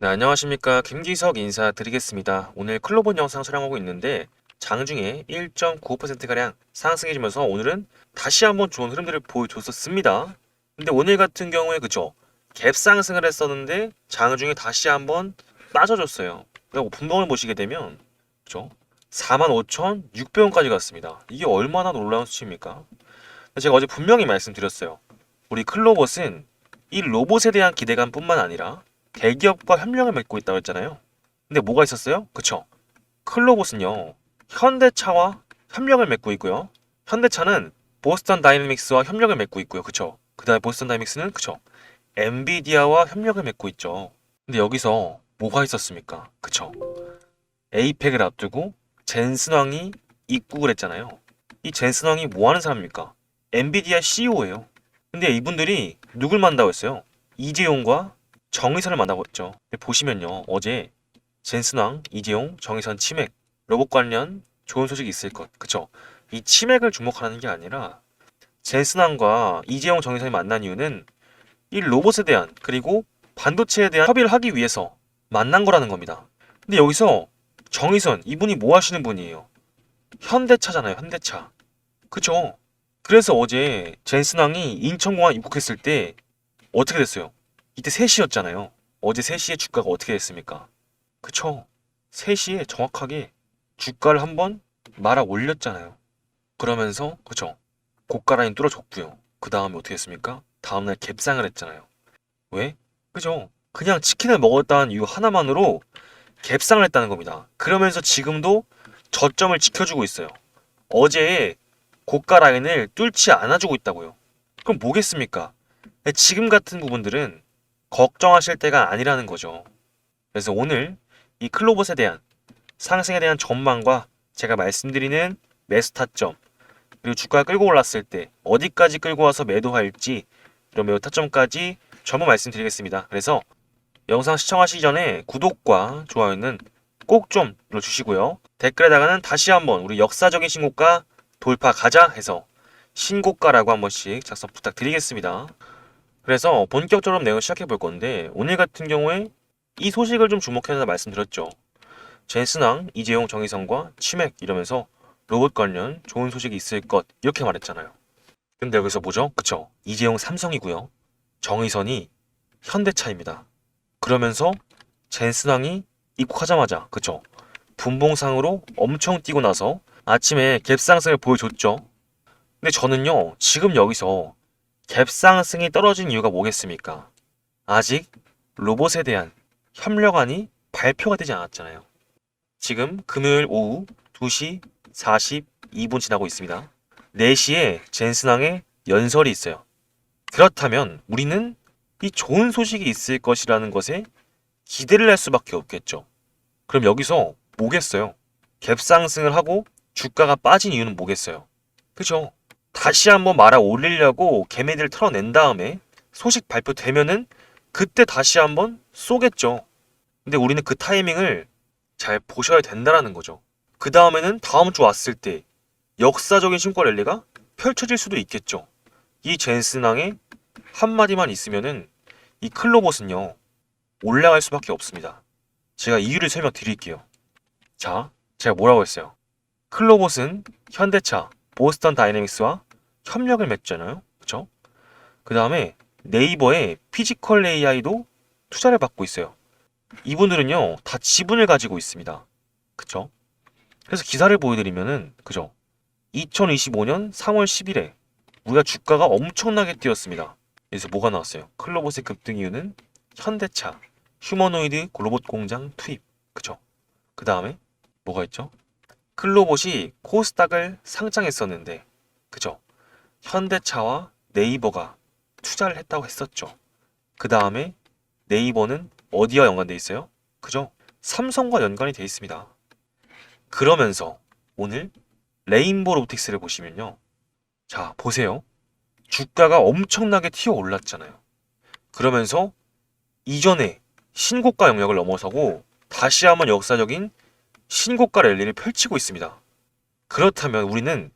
네, 안녕하십니까. 김기석 인사드리겠습니다. 오늘 클로본 영상 촬영하고 있는데 장중에 1.95%가량 상승해주면서 오늘은 다시 한번 좋은 흐름들을 보여줬었습니다. 근데 오늘 같은 경우에 그죠? 갭 상승을 했었는데 장중에 다시 한번 빠져줬어요. 그리고 분봉을 보시게 되면 그죠? 45,600원까지 갔습니다. 이게 얼마나 놀라운 수치입니까? 제가 어제 분명히 말씀드렸어요. 우리 클로봇은 이 로봇에 대한 기대감뿐만 아니라 대기업과 협력을 맺고 있다고 했잖아요. 근데 뭐가 있었어요? 그쵸? 클로봇은요, 현대차와 협력을 맺고 있고요. 현대차는 보스턴 다이내믹스와 협력을 맺고 있고요. 그쵸? 그 다음에 보스턴 다이내믹스는 그쵸? 엔비디아와 협력을 맺고 있죠. 근데 여기서 뭐가 있었습니까? 그쵸? 에이펙을 앞두고 젠슨왕이 입국을 했잖아요. 이 젠슨왕이 뭐 하는 사람입니까? 엔비디아 CEO예요. 근데 이분들이 누굴 만나고 했어요? 이재용과 정의선을 만나고 했죠. 보시면요. 어제 젠슨왕, 이재용, 정의선 치맥, 로봇 관련 좋은 소식이 있을 것. 그쵸? 이 치맥을 주목하는 게 아니라 젠슨왕과 이재용, 정의선이 만난 이유는 이 로봇에 대한 그리고 반도체에 대한 협의를 하기 위해서 만난 거라는 겁니다. 근데 여기서 정의선 이분이 뭐 하시는 분이에요? 현대차잖아요. 현대차. 그쵸? 그래서 어제 젠슨왕이 인천공항 입국했을 때 어떻게 됐어요? 이때 3시였잖아요. 어제 3시에 주가가 어떻게 됐습니까? 그쵸? 3시에 정확하게 주가를 한번 말아 올렸잖아요. 그러면서 그쵸? 고가 라인 뚫어줬고요. 그 다음에 어떻게 했습니까? 다음날 갭상을 했잖아요. 왜? 그죠? 그냥 치킨을 먹었다는 이유 하나만으로 갭상을 했다는 겁니다. 그러면서 지금도 저점을 지켜주고 있어요. 어제 고가 라인을 뚫지 않아주고 있다고요. 그럼 뭐겠습니까? 지금 같은 부분들은 걱정하실 때가 아니라는 거죠. 그래서 오늘 이 클로봇에 대한 상승에 대한 전망과 제가 말씀드리는 매수 타점 그리고 주가가 끌고 올랐을 때 어디까지 끌고 와서 매도할지 이런 매도 타점까지 전부 말씀드리겠습니다. 그래서 영상 시청하시기 전에 구독과 좋아요는 꼭 좀 눌러주시고요. 댓글에다가는 다시 한번 우리 역사적인 신고가 돌파 가자 해서 신고가라고 한 번씩 작성 부탁드리겠습니다. 그래서 본격적으로 내용을 시작해 볼 건데 오늘 같은 경우에 이 소식을 좀 주목해서 말씀드렸죠. 젠슨왕, 이재용, 정의성과 치맥 이러면서 로봇 관련 좋은 소식이 있을 것 이렇게 말했잖아요. 근데 여기서 뭐죠? 그쵸? 이재용 삼성이고요. 정의선이 현대차입니다. 그러면서 젠슨왕이 입국하자마자 그쵸? 분봉상으로 엄청 뛰고 나서 아침에 갭상승을 보여줬죠. 근데 저는요 지금 여기서 갭상승이 떨어진 이유가 뭐겠습니까? 아직 로봇에 대한 협력안이 발표가 되지 않았잖아요. 지금 금요일 오후 2시 42분 지나고 있습니다. 4시에 젠슨항의 연설이 있어요. 그렇다면 우리는 이 좋은 소식이 있을 것이라는 것에 기대를 할 수밖에 없겠죠. 그럼 여기서 뭐겠어요? 갭상승을 하고 주가가 빠진 이유는 뭐겠어요? 그죠? 다시 한번 말아 올리려고 개미들 털어낸 다음에 소식 발표되면은 그때 다시 한번 쏘겠죠. 근데 우리는 그 타이밍을 잘 보셔야 된다라는 거죠. 그 다음에는 다음 주 왔을 때 역사적인 신고 랠리가 펼쳐질 수도 있겠죠. 이 젠슨항의 한마디만 있으면은 이 클로봇은요 올라갈 수밖에 없습니다. 제가 이유를 설명드릴게요. 자, 제가 뭐라고 했어요? 클로봇은 현대차, 보스턴 다이내믹스와 협력을 맺잖아요. 그쵸? 그 다음에 네이버의 피지컬 AI도 투자를 받고 있어요. 이분들은요, 다 지분을 가지고 있습니다. 그쵸? 그래서 기사를 보여드리면은, 그죠? 2025년 3월 10일에 우리가 주가가 엄청나게 뛰었습니다. 그래서 뭐가 나왔어요? 클로봇의 급등 이유는 현대차, 휴머노이드 로봇 공장 투입. 그쵸? 그 다음에 뭐가 있죠? 클로봇이 코스닥을 상장했었는데, 그죠? 현대차와 네이버가 투자를 했다고 했었죠. 그 다음에 네이버는 어디와 연관돼 있어요? 그죠? 삼성과 연관이 돼 있습니다. 그러면서 오늘 레인보 로보틱스를 보시면요. 자, 보세요. 주가가 엄청나게 튀어 올랐잖아요. 그러면서 이전에 신고가 영역을 넘어서고 다시 한번 역사적인 신고가 랠리를 펼치고 있습니다. 그렇다면 우리는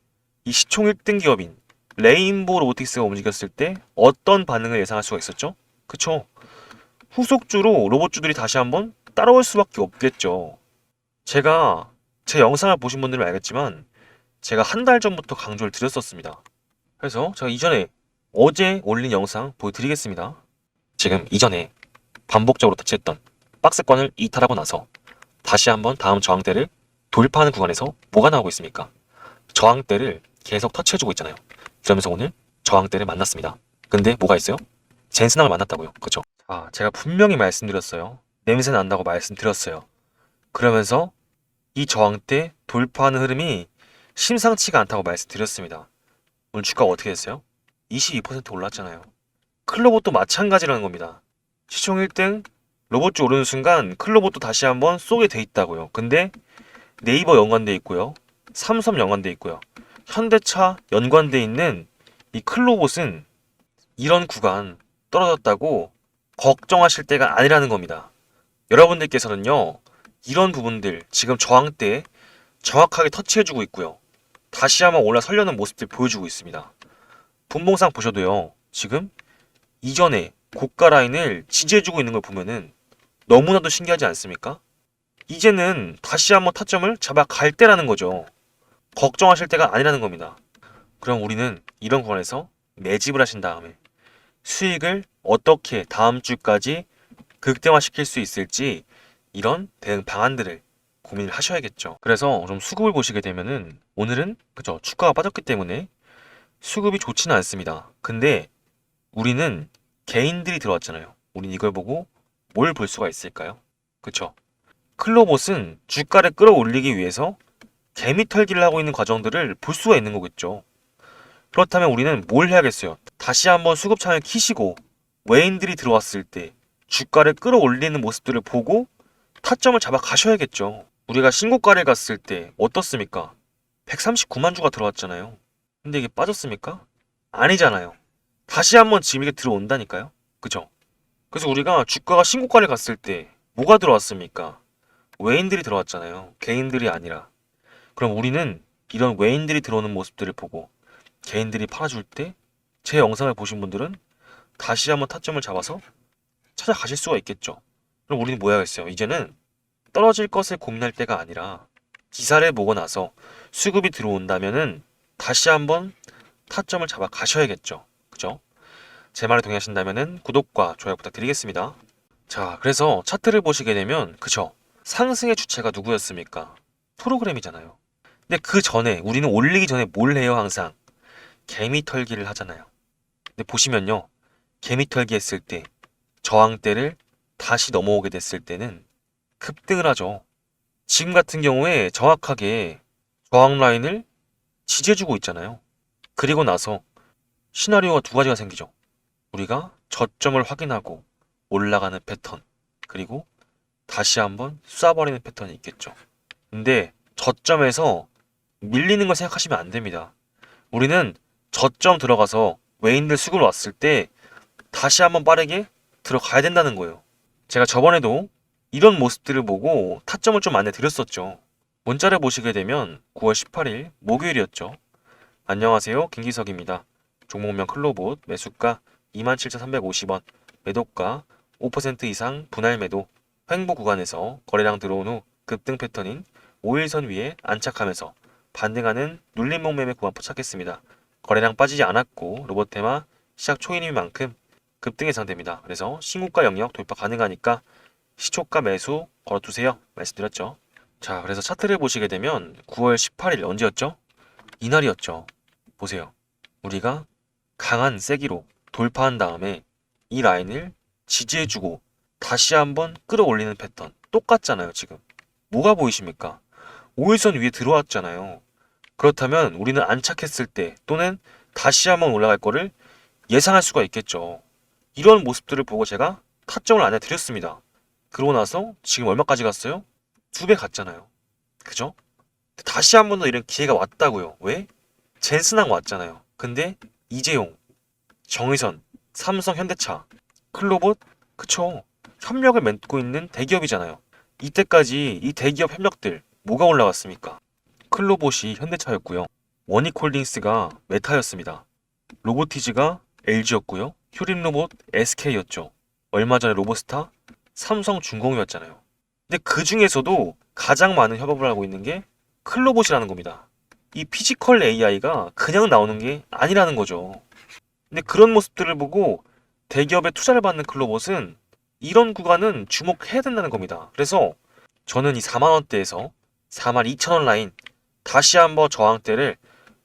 이 시총 1등 기업인 레인보 로보틱스가 움직였을 때 어떤 반응을 예상할 수가 있었죠? 그쵸? 후속주로 로봇주들이 다시 한번 따라올 수밖에 없겠죠. 제가 제 영상을 보신 분들은 알겠지만 제가 한 달 전부터 강조를 드렸었습니다. 그래서 제가 이전에 어제 올린 영상 보여드리겠습니다. 지금 이전에 반복적으로 터치했던 박스권을 이탈하고 나서 다시 한번 다음 저항대를 돌파하는 구간에서 뭐가 나오고 있습니까? 저항대를 계속 터치해주고 있잖아요. 그러면서 오늘 저항대를 만났습니다. 근데 뭐가 있어요? 젠슨함을 만났다고요. 그죠? 제가 분명히 말씀드렸어요. 냄새 난다고 말씀드렸어요. 그러면서 이 저항대 돌파하는 흐름이 심상치가 않다고 말씀드렸습니다. 오늘 주가가 어떻게 됐어요? 22% 올랐잖아요. 클로봇도 마찬가지라는 겁니다. 시총 1등 로봇주 오르는 순간 클로봇도 다시 한번 쏘게 돼 있다고요. 근데 네이버 연관돼 있고요. 삼성 연관돼 있고요. 현대차 연관돼 있는 이 클로봇은 이런 구간 떨어졌다고 걱정하실 때가 아니라는 겁니다. 여러분들께서는요. 이런 부분들 지금 저항대에 정확하게 터치해주고 있고요. 다시 한번 올라서려는 모습들 보여주고 있습니다. 분봉상 보셔도요. 지금 이전에 고가 라인을 지지해주고 있는 걸 보면은 너무나도 신기하지 않습니까? 이제는 다시 한번 타점을 잡아갈 때라는 거죠. 걱정하실 때가 아니라는 겁니다. 그럼 우리는 이런 구간에서 매집을 하신 다음에 수익을 어떻게 다음 주까지 극대화시킬 수 있을지 이런 대응 방안들을 고민을 하셔야겠죠. 그래서 좀 수급을 보시게 되면은 오늘은 그죠 주가가 빠졌기 때문에 수급이 좋지는 않습니다. 근데 우리는 개인들이 들어왔잖아요. 우린 이걸 보고 뭘 볼 수가 있을까요? 그쵸? 클로봇은 주가를 끌어올리기 위해서 개미 털기를 하고 있는 과정들을 볼 수가 있는 거겠죠. 그렇다면 우리는 뭘 해야겠어요? 다시 한번 수급창을 키시고 외인들이 들어왔을 때 주가를 끌어올리는 모습들을 보고 타점을 잡아 가셔야겠죠. 우리가 신고가를 갔을 때 어떻습니까? 139만 주가 들어왔잖아요. 근데 이게 빠졌습니까? 아니잖아요. 다시 한번 지금 이게 들어온다니까요. 그죠? 그래서 우리가 주가가 신고가를 갔을 때 뭐가 들어왔습니까? 외인들이 들어왔잖아요. 개인들이 아니라. 그럼 우리는 이런 외인들이 들어오는 모습들을 보고 개인들이 팔아줄 때 제 영상을 보신 분들은 다시 한번 타점을 잡아서 찾아가실 수가 있겠죠. 그럼 우리는 뭐 해야겠어요? 이제는 떨어질 것을 고민할 때가 아니라 기사를 보고 나서 수급이 들어온다면은 다시 한번 타점을 잡아 가셔야겠죠. 그죠? 제 말에 동의하신다면은 구독과 좋아요 부탁드리겠습니다. 자, 그래서 차트를 보시게 되면 그쵸? 상승의 주체가 누구였습니까? 프로그램이잖아요. 근데 그 전에 우리는 올리기 전에 뭘 해요? 항상 개미 털기를 하잖아요. 근데 보시면요. 개미 털기 했을 때 저항대를 다시 넘어오게 됐을 때는 급등을 하죠. 지금 같은 경우에 정확하게 저항 라인을 지지해주고 있잖아요. 그리고 나서 시나리오가 두 가지가 생기죠. 우리가 저점을 확인하고 올라가는 패턴, 그리고 다시 한번 쏴버리는 패턴이 있겠죠. 근데 저점에서 밀리는 걸 생각하시면 안 됩니다. 우리는 저점 들어가서 외인들 수급을 왔을 때 다시 한번 빠르게 들어가야 된다는 거예요. 제가 저번에도 이런 모습들을 보고 타점을 좀 안내드렸었죠. 문자를 보시게 되면 9월 18일 목요일이었죠. 안녕하세요. 김기석입니다. 종목명 클로봇 매수가 27,350원, 매도가 5% 이상 분할 매도, 횡보 구간에서 거래량 들어온 후 급등 패턴인 5일선 위에 안착하면서 반등하는 눌림목 매매 구간 포착했습니다. 거래량 빠지지 않았고 로봇테마 시작 초인인 만큼 급등의 상태입니다. 그래서 신고가 영역 돌파 가능하니까 시초가 매수 걸어두세요. 말씀드렸죠. 자, 그래서 차트를 보시게 되면 9월 18일 언제였죠? 이날이었죠. 보세요. 우리가 강한 세기로 돌파한 다음에 이 라인을 지지해주고 다시 한번 끌어올리는 패턴 똑같잖아요. 지금 뭐가 보이십니까? 5일선 위에 들어왔잖아요. 그렇다면 우리는 안착했을 때 또는 다시 한번 올라갈 거를 예상할 수가 있겠죠. 이런 모습들을 보고 제가 타점을 안내드렸습니다. 그러고 나서 지금 얼마까지 갔어요? 2배 갔잖아요. 그죠? 다시 한번 더 이런 기회가 왔다고요. 왜? 젠슨항 왔잖아요. 근데 이재용, 정의선, 삼성, 현대차, 클로봇, 그쵸? 협력을 맺고 있는 대기업이잖아요. 이때까지 이 대기업 협력들 뭐가 올라갔습니까? 클로봇이 현대차였고요. 원익홀딩스가 메타였습니다. 로보티즈가 LG였고요. 휴림로봇 SK였죠. 얼마 전에 로보스타, 삼성중공이었잖아요. 근데 그 중에서도 가장 많은 협업을 하고 있는 게 클로봇이라는 겁니다. 이 피지컬 AI가 그냥 나오는 게 아니라는 거죠. 근데 그런 모습들을 보고 대기업에 투자를 받는 클로봇은 이런 구간은 주목해야 된다는 겁니다. 그래서 저는 이 4만원대에서 42,000원 라인 다시 한번 저항대를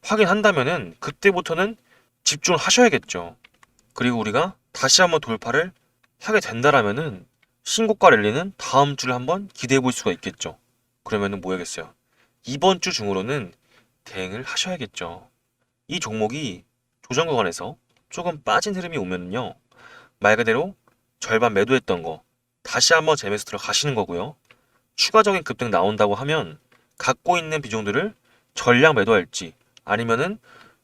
확인한다면은 그때부터는 집중을 하셔야겠죠. 그리고 우리가 다시 한번 돌파를 하게 된다라면은 신고가 랠리는 다음 주를 한번 기대해 볼 수가 있겠죠. 그러면은 뭐야겠어요? 이번 주 중으로는 대응을 하셔야겠죠. 이 종목이 조정 구간에서 조금 빠진 흐름이 오면은요, 말 그대로 절반 매도했던 거 다시 한번 재매수 들어가시는 거고요. 추가적인 급등 나온다고 하면 갖고 있는 비중들을 전량 매도할지 아니면은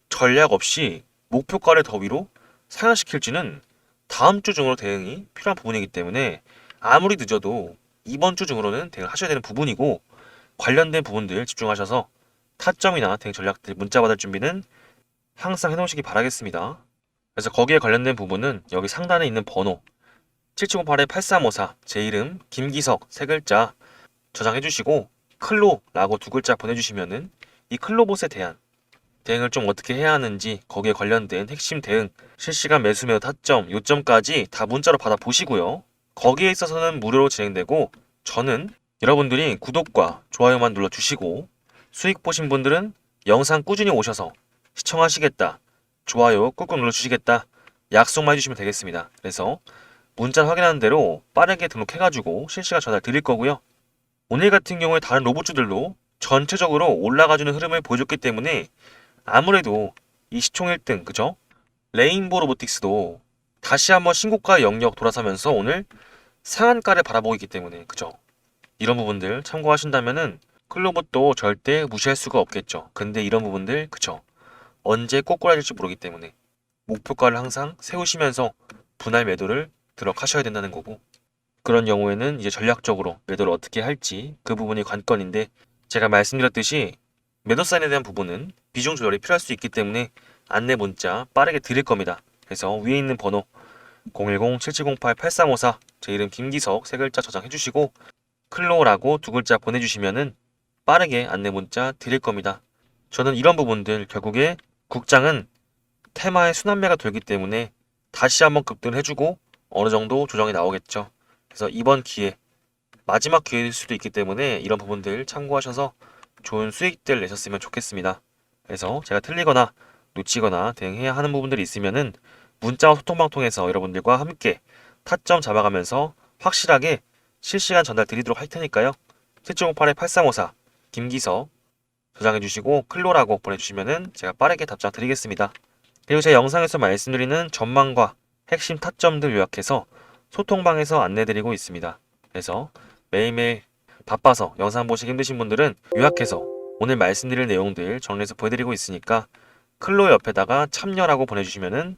전략 없이 목표가를 더 위로 상향시킬지는 다음 주 중으로 대응이 필요한 부분이기 때문에 아무리 늦어도 이번 주 중으로는 대응을 하셔야 되는 부분이고, 관련된 부분들 집중하셔서 타점이나 대응 전략들 문자 받을 준비는 항상 해놓으시기 바라겠습니다. 그래서 거기에 관련된 부분은 여기 상단에 있는 번호 7708-8354 제 이름 김기석 세 글자 저장해 주시고 클로라고 두 글자 보내주시면은 이 클로봇에 대한 대응을 좀 어떻게 해야 하는지 거기에 관련된 핵심 대응, 실시간 매수 매도 타점, 요점까지 다 문자로 받아 보시고요. 거기에 있어서는 무료로 진행되고, 저는 여러분들이 구독과 좋아요만 눌러주시고 수익 보신 분들은 영상 꾸준히 오셔서 시청하시겠다, 좋아요 꾹꾹 눌러주시겠다 약속만 해주시면 되겠습니다. 그래서 문자 확인하는 대로 빠르게 등록해가지고 실시간 전달 드릴 거고요. 오늘 같은 경우에 다른 로봇주들도 전체적으로 올라가주는 흐름을 보여줬기 때문에 아무래도 이 시총 1등, 그죠? 레인보 로보틱스도 다시 한번 신고가 영역 돌아서면서 오늘 상한가를 바라보고 있기 때문에, 그죠? 이런 부분들 참고하신다면은 클로봇도 절대 무시할 수가 없겠죠. 근데 이런 부분들, 그죠? 언제 꼬꾸라질지 모르기 때문에 목표가를 항상 세우시면서 분할 매도를 들어가셔야 된다는 거고, 그런 경우에는 이제 전략적으로 매도를 어떻게 할지 그 부분이 관건인데, 제가 말씀드렸듯이 매도 사인에 대한 부분은 비중 조절이 필요할 수 있기 때문에 안내 문자 빠르게 드릴 겁니다. 그래서 위에 있는 번호 010-7708-8354 제 이름 김기석 세 글자 저장해 주시고 클로라고 두 글자 보내주시면은 빠르게 안내 문자 드릴 겁니다. 저는 이런 부분들 결국에 국장은 테마의 순환매가 돌기 때문에 다시 한번 급등을 해주고 어느 정도 조정이 나오겠죠. 그래서 이번 기회 마지막 기회일 수도 있기 때문에 이런 부분들 참고하셔서 좋은 수익들 내셨으면 좋겠습니다. 그래서 제가 틀리거나 놓치거나 대응해야 하는 부분들이 있으면은 문자와 소통방 통해서 여러분들과 함께 타점 잡아가면서 확실하게 실시간 전달 드리도록 할 테니까요. 7708-8354 김기석 저장해 주시고 클로라고 보내주시면은 제가 빠르게 답장 드리겠습니다. 그리고 제 영상에서 말씀드리는 전망과 핵심 타점들 요약해서 소통방에서 안내드리고 있습니다. 그래서 매일매일 바빠서 영상 보시기 힘드신 분들은 요약해서 오늘 말씀드릴 내용들 정리해서 보여드리고 있으니까 클로 옆에다가 참여라고 보내주시면은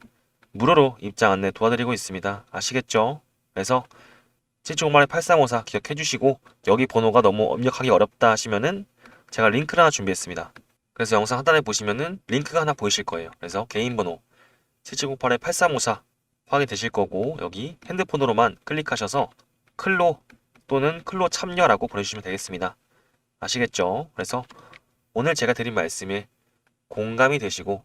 무료로 입장 안내 도와드리고 있습니다. 아시겠죠? 그래서 7708-8354 기억해주시고 여기 번호가 너무 입력하기 어렵다 하시면은 제가 링크를 하나 준비했습니다. 그래서 영상 하단에 보시면은 링크가 하나 보이실 거예요. 그래서 개인 번호 7708-8354 확인되실 거고 여기 핸드폰으로만 클릭하셔서 클로 또는 클로 참여라고 보내주시면 되겠습니다. 아시겠죠? 그래서 오늘 제가 드린 말씀에 공감이 되시고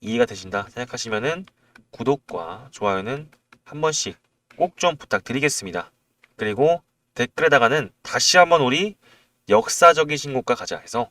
이해가 되신다 생각하시면은 구독과 좋아요는 한 번씩 꼭 좀 부탁드리겠습니다. 그리고 댓글에다가는 다시 한번 우리 역사적인 신고가 가자 해서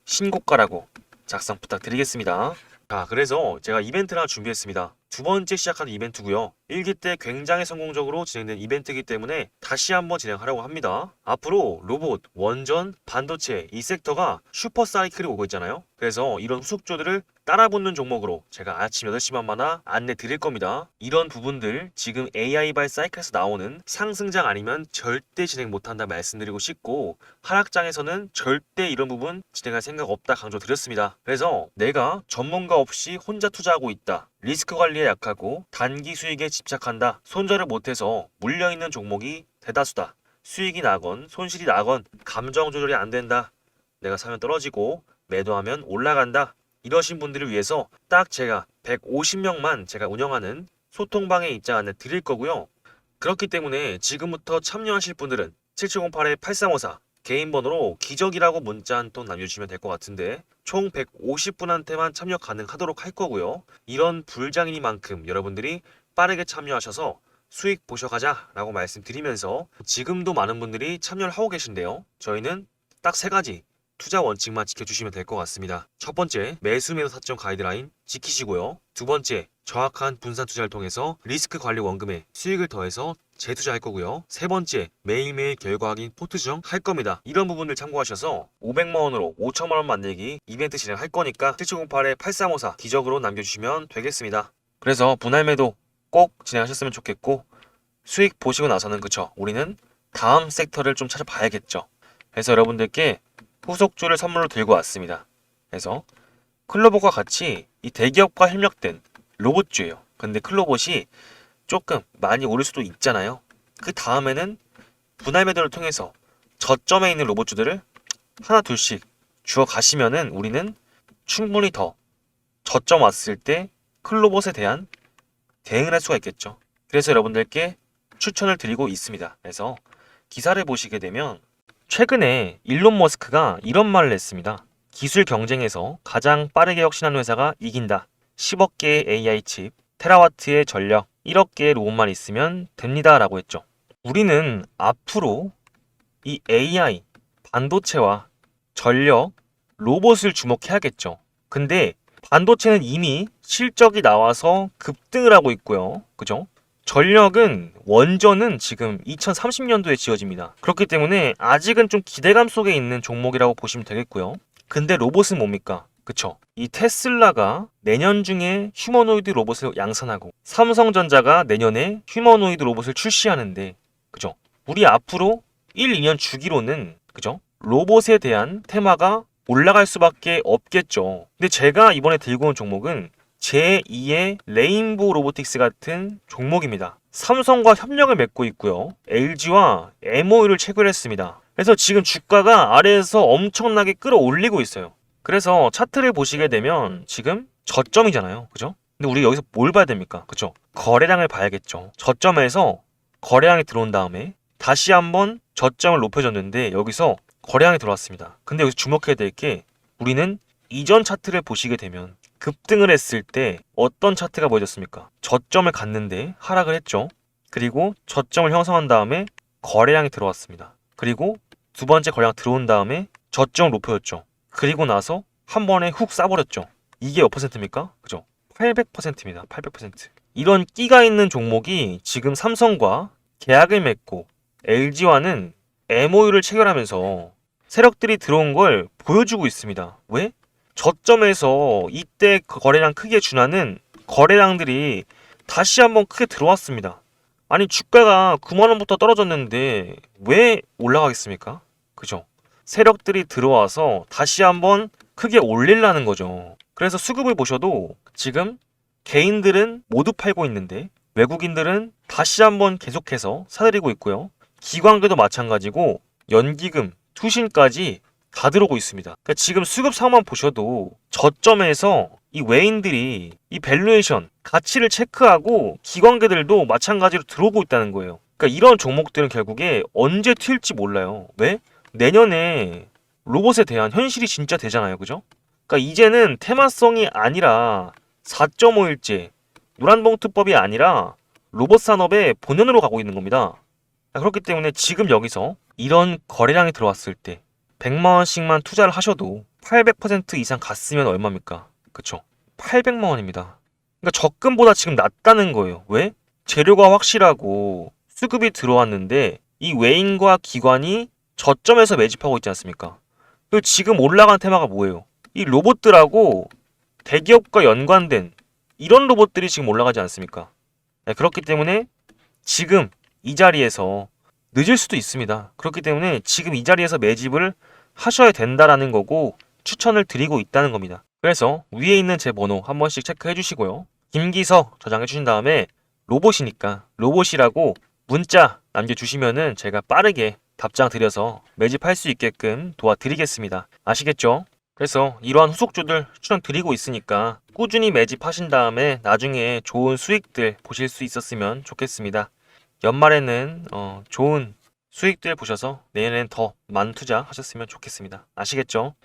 신고가라고 작성 부탁드리겠습니다. 자, 그래서 제가 이벤트를 하나 준비했습니다. 두 번째 시작하는 이벤트고요. 1기 때 굉장히 성공적으로 진행된 이벤트이기 때문에 다시 한번 진행하려고 합니다. 앞으로 로봇, 원전, 반도체 이 섹터가 슈퍼 사이클이 오고 있잖아요. 그래서 이런 후속조들을 따라붙는 종목으로 제가 아침 8시만마다 안내 드릴 겁니다. 이런 부분들 지금 AI발 사이클에서 나오는 상승장 아니면 절대 진행 못한다 말씀드리고 싶고, 하락장에서는 절대 이런 부분 진행할 생각 없다 강조드렸습니다. 그래서 내가 전문가 없이 혼자 투자하고 있다, 리스크 관리에 약하고 단기 수익에 집착한다, 손절을 못해서 물려있는 종목이 대다수다, 수익이 나건 손실이 나건 감정 조절이 안 된다, 내가 사면 떨어지고 매도하면 올라간다, 이러신 분들을 위해서 딱 제가 150명만 제가 운영하는 소통방에 입장 안내 드릴 거고요. 그렇기 때문에 지금부터 참여하실 분들은 7708-8354 개인 번호로 기적이라고 문자 한 통 남겨주시면 될 것 같은데 총 150분한테만 참여 가능하도록 할 거고요. 이런 불장이니만큼 여러분들이 빠르게 참여하셔서 수익 보셔가자 라고 말씀드리면서 지금도 많은 분들이 참여를 하고 계신데요. 저희는 딱 세 가지 투자 원칙만 지켜주시면 될 것 같습니다. 첫 번째, 매수 매도 사정 가이드라인 지키시고요. 두 번째, 정확한 분산 투자를 통해서 리스크 관리 원금에 수익을 더해서 재투자할 거고요. 세 번째, 매일매일 결과 확인 포트 수정 할 겁니다. 이런 부분을 참고하셔서 500만 원으로 5천만 원 만들기 이벤트 진행할 거니까 7708-8354 기적으로 남겨주시면 되겠습니다. 그래서 분할 매도 꼭 진행하셨으면 좋겠고 수익 보시고 나서는 그쵸, 우리는 다음 섹터를 좀 찾아봐야겠죠. 그래서 여러분들께 후속주를 선물로 들고 왔습니다. 그래서 클로봇과 같이 이 대기업과 협력된 로봇주예요. 근데 클로봇이 조금 많이 오를 수도 있잖아요. 그 다음에는 분할 매도를 통해서 저점에 있는 로봇주들을 하나 둘씩 주워 가시면은 우리는 충분히 더 저점 왔을 때 클로봇에 대한 대응을 할 수가 있겠죠. 그래서 여러분들께 추천을 드리고 있습니다. 그래서 기사를 보시게 되면 최근에 일론 머스크가 이런 말을 했습니다. 기술 경쟁에서 가장 빠르게 혁신하는 회사가 이긴다. 10억 개의 AI 칩, 테라와트의 전력, 1억 개의 로봇만 있으면 됩니다. 라고 했죠. 우리는 앞으로 이 AI, 반도체와 전력, 로봇을 주목해야겠죠. 근데 반도체는 이미 실적이 나와서 급등을 하고 있고요. 그죠? 전력은 원전은 지금 2030년도에 지어집니다. 그렇기 때문에 아직은 좀 기대감 속에 있는 종목이라고 보시면 되겠고요. 근데 로봇은 뭡니까? 그쵸? 이 테슬라가 내년 중에 휴머노이드 로봇을 양산하고 삼성전자가 내년에 휴머노이드 로봇을 출시하는데 그죠? 우리 앞으로 1, 2년 주기로는 그죠? 로봇에 대한 테마가 올라갈 수밖에 없겠죠. 근데 제가 이번에 들고 온 종목은 제2의 레인보우 로보틱스 같은 종목입니다. 삼성과 협력을 맺고 있고요. LG와 MOU를 체결했습니다. 그래서 지금 주가가 아래에서 엄청나게 끌어올리고 있어요. 그래서 차트를 보시게 되면 지금 저점이잖아요. 그죠? 근데 우리 여기서 뭘 봐야 됩니까? 그죠? 거래량을 봐야겠죠. 저점에서 거래량이 들어온 다음에 다시 한번 저점을 높여줬는데 여기서 거래량이 들어왔습니다. 근데 여기서 주목해야 될 게 우리는 이전 차트를 보시게 되면 급등을 했을 때 어떤 차트가 보여졌습니까? 저점을 갔는데 하락을 했죠. 그리고 저점을 형성한 다음에 거래량이 들어왔습니다. 그리고 두 번째 거래량 들어온 다음에 저점을 높여줬죠. 그리고 나서 한 번에 훅 싸버렸죠. 이게 몇 퍼센트입니까? 그죠? 800%입니다. 800%. 이런 끼가 있는 종목이 지금 삼성과 계약을 맺고 LG와는 MOU를 체결하면서 세력들이 들어온 걸 보여주고 있습니다. 왜? 저점에서 이때 거래량 크게 준하는 거래량들이 다시 한번 크게 들어왔습니다. 아니 주가가 9만원부터 떨어졌는데 왜 올라가겠습니까? 그죠? 세력들이 들어와서 다시 한번 크게 올리려는 거죠. 그래서 수급을 보셔도 지금 개인들은 모두 팔고 있는데 외국인들은 다시 한번 계속해서 사들이고 있고요. 기관들도 마찬가지고 연기금, 투신까지 다 들어오고 있습니다. 그러니까 지금 수급 상황만 보셔도 저점에서 이 외인들이 이 밸류에이션, 가치를 체크하고 기관계들도 마찬가지로 들어오고 있다는 거예요. 그러니까 이런 종목들은 결국에 언제 튈지 몰라요. 왜? 내년에 로봇에 대한 현실이 진짜 되잖아요. 그죠? 그러니까 이제는 테마성이 아니라 4.5일제, 노란봉투법이 아니라 로봇 산업의 본연으로 가고 있는 겁니다. 그렇기 때문에 지금 여기서 이런 거래량이 들어왔을 때 100만원씩만 투자를 하셔도 800% 이상 갔으면 얼마입니까? 그쵸? 800만원입니다. 그러니까 적금보다 지금 낫다는 거예요. 왜? 재료가 확실하고 수급이 들어왔는데 이 외인과 기관이 저점에서 매집하고 있지 않습니까? 그리고 지금 올라간 테마가 뭐예요? 이 로봇들하고 대기업과 연관된 이런 로봇들이 지금 올라가지 않습니까? 네, 그렇기 때문에 지금 이 자리에서 늦을 수도 있습니다. 그렇기 때문에 지금 이 자리에서 매집을 하셔야 된다라는 거고 추천을 드리고 있다는 겁니다. 그래서 위에 있는 제 번호 한 번씩 체크해 주시고요. 김기서 저장해 주신 다음에 로봇이니까 로봇이라고 문자 남겨주시면은 제가 빠르게 답장 드려서 매집할 수 있게끔 도와드리겠습니다. 아시겠죠? 그래서 이러한 후속주들 추천드리고 있으니까 꾸준히 매집하신 다음에 나중에 좋은 수익들 보실 수 있었으면 좋겠습니다. 연말에는 좋은 수익들 보셔서 내년엔 더 많은 투자하셨으면 좋겠습니다. 아시겠죠?